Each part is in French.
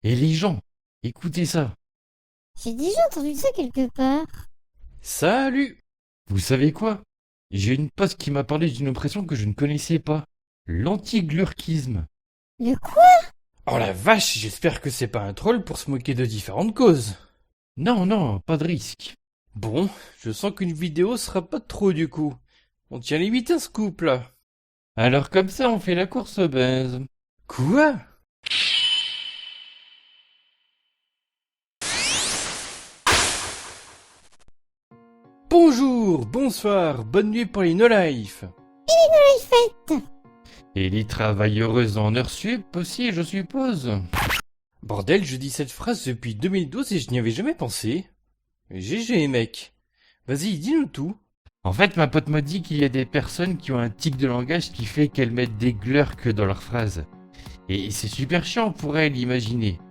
Et les gens, écoutez ça. J'ai déjà entendu ça quelque part. Salut! Vous savez quoi? J'ai une pote qui m'a parlé d'une oppression que je ne connaissais pas. L'antiglurkisme. Le quoi? Oh la vache, j'espère que c'est pas un troll pour se moquer de différentes causes. Non, non, pas de risque. Bon, je sens qu'une vidéo sera pas trop du coup. On tient limite un scoop là. Alors comme ça, on fait la course au buzz. Quoi? Bonjour, bonsoir, bonne nuit pour les no-life. Faites. Et les travailleuses en heures sup aussi, je suppose. Bordel, je dis cette phrase depuis 2012 et je n'y avais jamais pensé. GG mec. Vas-y, dis-nous tout. En fait, ma pote m'a dit qu'il y a des personnes qui ont un tic de langage qui fait qu'elles mettent des glurks dans leurs phrases. Et c'est super chiant pour elles, imaginez.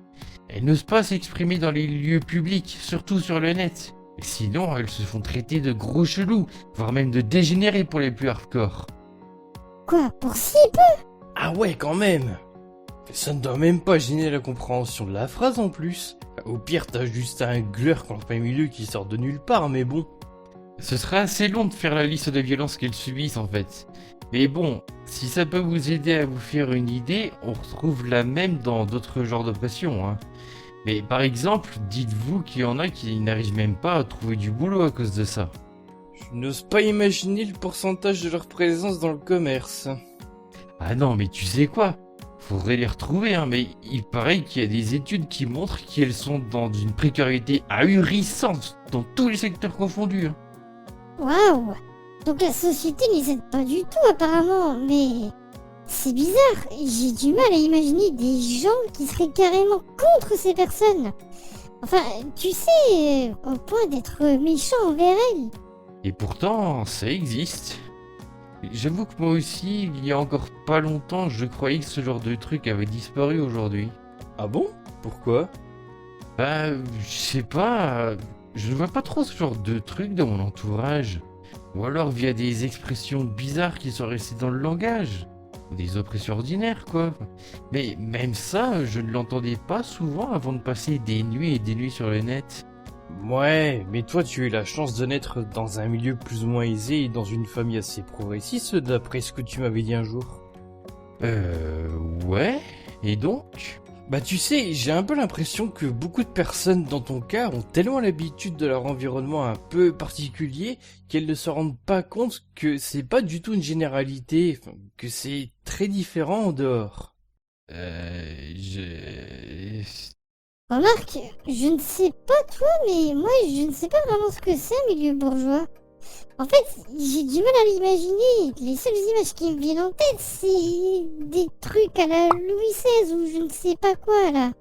Elles n'osent pas s'exprimer dans les lieux publics, surtout sur le net. Sinon, elles se font traiter de gros chelous, voire même de dégénérés pour les plus hardcore. Quoi, pour si peu? Ah ouais, quand même. Ça ne doit même pas gêner la compréhension de la phrase en plus. Au pire, t'as juste un glurk en plein milieu qui sort de nulle part, mais bon. Ce sera assez long de faire la liste de violences qu'elles subissent en fait. Mais bon, si ça peut vous aider à vous faire une idée, on retrouve la même dans d'autres genres d'oppression. Hein. Mais par exemple, dites-vous qu'il y en a qui n'arrivent même pas à trouver du boulot à cause de ça. Je n'ose pas imaginer le pourcentage de leur présence dans le commerce. Ah non, mais tu sais quoi? Faudrait les retrouver, hein, mais il paraît qu'il y a des études qui montrent qu'elles sont dans une précarité ahurissante dans tous les secteurs confondus. Hein. Waouh. Donc la société les aide pas du tout apparemment, mais c'est bizarre. J'ai du mal à imaginer des gens qui seraient carrément contre ces personnes. Enfin, tu sais, au point d'être méchants envers elles. Et pourtant, ça existe. J'avoue que moi aussi, il y a encore pas longtemps, je croyais que ce genre de truc avait disparu aujourd'hui. Ah bon? Pourquoi? Bah, je sais pas, je ne vois pas trop ce genre de truc dans mon entourage. Ou alors via des expressions bizarres qui sont restées dans le langage. Ou des oppressions ordinaires, quoi. Mais même ça, je ne l'entendais pas souvent avant de passer des nuits et des nuits sur le net. Ouais, mais toi tu as eu la chance de naître dans un milieu plus ou moins aisé et dans une famille assez progressiste d'après ce que tu m'avais dit un jour. Ouais. Et donc? Bah tu sais, j'ai un peu l'impression que beaucoup de personnes dans ton cas ont tellement l'habitude de leur environnement un peu particulier qu'elles ne se rendent pas compte que c'est pas du tout une généralité, enfin, que c'est très différent en dehors. Je... Remarque, je ne sais pas toi, mais moi je ne sais pas vraiment ce que c'est un milieu bourgeois. En fait, j'ai du mal à l'imaginer. Les seules images qui me viennent en tête, c'est des trucs à la Louis XVI ou je ne sais pas quoi là.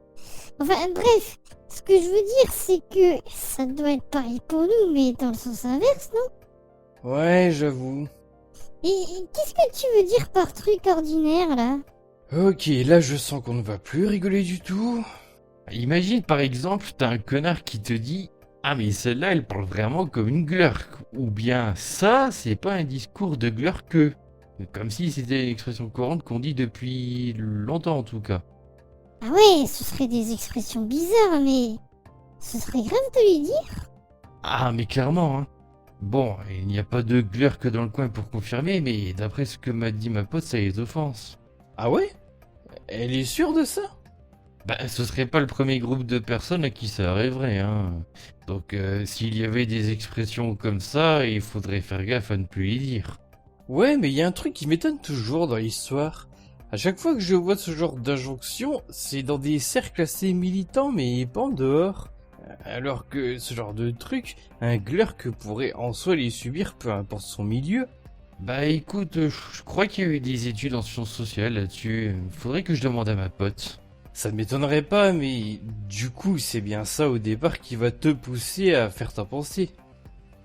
Enfin bref, ce que je veux dire, c'est que ça doit être pareil pour nous, mais dans le sens inverse, non? Ouais, j'avoue. Et qu'est-ce que tu veux dire par truc ordinaire là? Ok, là je sens qu'on ne va plus rigoler du tout. Imagine par exemple, t'as un connard qui te dit ah mais celle-là elle parle vraiment comme une glurk. Ou bien ça c'est pas un discours de glurkeux. Comme si c'était une expression courante qu'on dit depuis longtemps en tout cas. Ah ouais, ce serait des expressions bizarres, mais ce serait grave de lui dire. Ah mais clairement hein. Bon, il n'y a pas de glurk dans le coin pour confirmer, mais d'après ce que m'a dit ma pote, ça les offense. Ah ouais? Elle est sûre de ça? Bah, ce serait pas le premier groupe de personnes à qui ça arriverait, hein. Donc, s'il y avait des expressions comme ça, il faudrait faire gaffe à ne plus les dire. Ouais, mais il y a un truc qui m'étonne toujours dans l'histoire. À chaque fois que je vois ce genre d'injonction, c'est dans des cercles assez militants, mais pas en dehors. Alors que ce genre de truc, un glurk pourrait en soi les subir, peu importe son milieu. Bah écoute, je crois qu'il y a eu des études en sciences sociales là-dessus. Faudrait que je demande à ma pote. Ça ne m'étonnerait pas, mais du coup, c'est bien ça au départ qui va te pousser à faire ta pensée.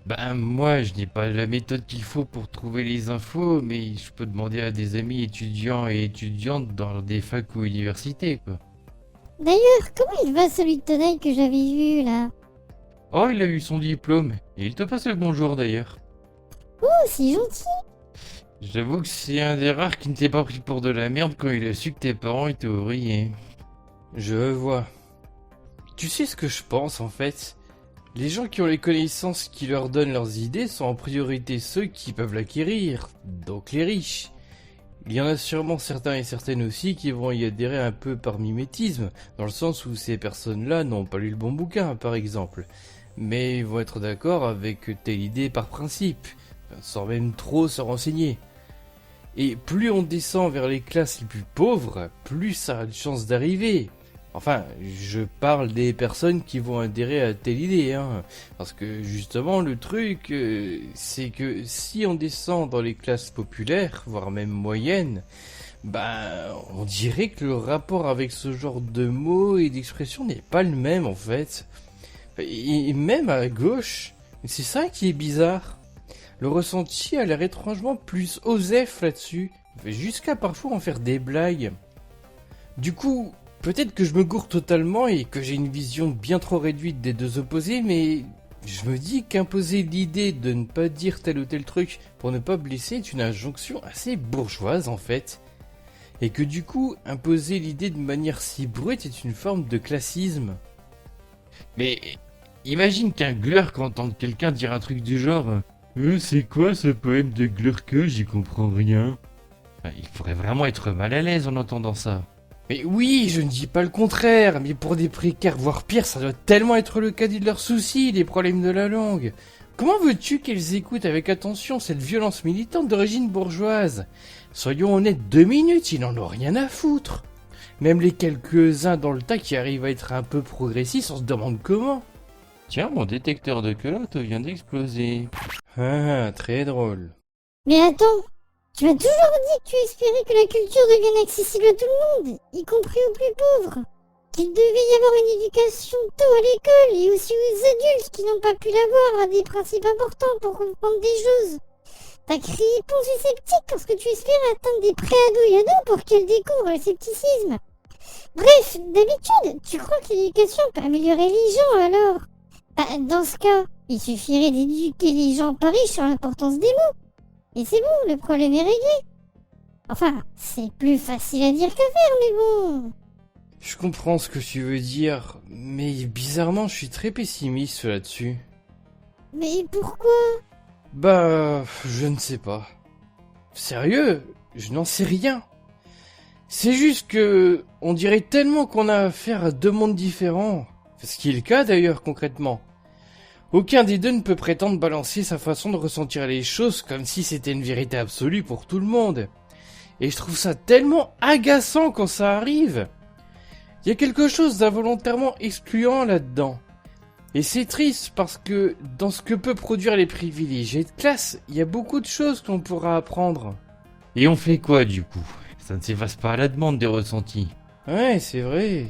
Bah moi, je n'ai pas la méthode qu'il faut pour trouver les infos, mais je peux demander à des amis étudiants et étudiantes dans des facs ou universités, quoi. D'ailleurs, comment il va celui de Tonnerre que j'avais vu là? Oh, il a eu son diplôme. Et il te passe le bonjour d'ailleurs. Oh, c'est gentil. J'avoue que c'est un des rares qui ne t'est pas pris pour de la merde quand il a su que tes parents étaient ouvriers. Je vois. Tu sais ce que je pense en fait? Les gens qui ont les connaissances qui leur donnent leurs idées sont en priorité ceux qui peuvent l'acquérir, donc les riches. Il y en a sûrement certains et certaines aussi qui vont y adhérer un peu par mimétisme, dans le sens où ces personnes-là n'ont pas lu le bon bouquin, par exemple. Mais ils vont être d'accord avec telle idée par principe, sans même trop se renseigner. Et plus on descend vers les classes les plus pauvres, plus ça a de chances d'arriver. Enfin, je parle des personnes qui vont adhérer à telle idée, hein. Parce que justement, le truc, c'est que si on descend dans les classes populaires, voire même moyennes, on dirait que le rapport avec ce genre de mots et d'expressions n'est pas le même en fait. Et même à gauche, c'est ça qui est bizarre. Le ressenti a l'air étrangement plus osef là-dessus, jusqu'à parfois en faire des blagues. Du coup, peut-être que je me gourre totalement et que j'ai une vision bien trop réduite des deux opposés, mais je me dis qu'imposer l'idée de ne pas dire tel ou tel truc pour ne pas blesser est une injonction assez bourgeoise en fait. Et que du coup, imposer l'idée de manière si brute est une forme de classisme. Mais imagine qu'un Glurk entende quelqu'un dire un truc du genre c'est quoi ce poème de Glurke? J'y comprends rien. Enfin, il pourrait vraiment être mal à l'aise en entendant ça. Mais oui, je ne dis pas le contraire, mais pour des précaires, voire pire, ça doit tellement être le cadet de leurs soucis, les problèmes de la langue. Comment veux-tu qu'elles écoutent avec attention cette violence militante d'origine bourgeoise? Soyons honnêtes 2 minutes, ils n'en ont rien à foutre. Même les quelques-uns dans le tas qui arrivent à être un peu progressistes, on se demande comment. Tiens, mon détecteur de culottes vient d'exploser. Ah, très drôle. Mais attends, tu m'as toujours dit que tu espérais que la culture devienne accessible à tout le monde, y compris aux plus pauvres. Qu'il devait y avoir une éducation tôt à l'école et aussi aux adultes qui n'ont pas pu l'avoir à des principes importants pour comprendre des choses. T'as crié ponzu sceptique parce que tu espérais atteindre des pré-ados et ados pour qu'elles découvrent le scepticisme. Bref, d'habitude, tu crois que l'éducation peut améliorer les gens alors? Dans ce cas, il suffirait d'éduquer les gens pas riches sur l'importance des mots. Et c'est bon, le problème est réglé. Enfin, c'est plus facile à dire qu'à faire, mais bon. Je comprends ce que tu veux dire, mais bizarrement, je suis très pessimiste là-dessus. Mais pourquoi? Je ne sais pas. Sérieux, je n'en sais rien. C'est juste que on dirait tellement qu'on a affaire à 2 mondes différents. Ce qui est le cas d'ailleurs concrètement. Aucun des deux ne peut prétendre balancer sa façon de ressentir les choses comme si c'était une vérité absolue pour tout le monde. Et je trouve ça tellement agaçant quand ça arrive. Il y a quelque chose d'involontairement excluant là-dedans. Et c'est triste parce que dans ce que peut produire les privilégiés de classe, il y a beaucoup de choses qu'on pourra apprendre. Et on fait quoi du coup? Ça ne s'efface pas à la demande des ressentis. Ouais, c'est vrai.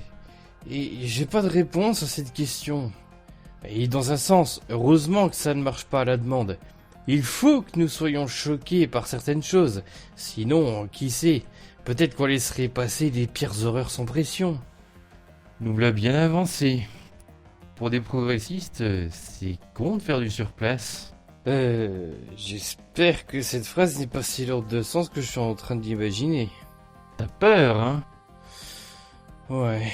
Et j'ai pas de réponse à cette question. Et dans un sens, heureusement que ça ne marche pas à la demande. Il faut que nous soyons choqués par certaines choses. Sinon, qui sait, peut-être qu'on laisserait passer les pires horreurs sans pression. Nous l'a bien avancé. Pour des progressistes, c'est con de faire du surplace. J'espère que cette phrase n'est pas si lourde de sens que je suis en train d'imaginer. T'as peur, hein? Ouais.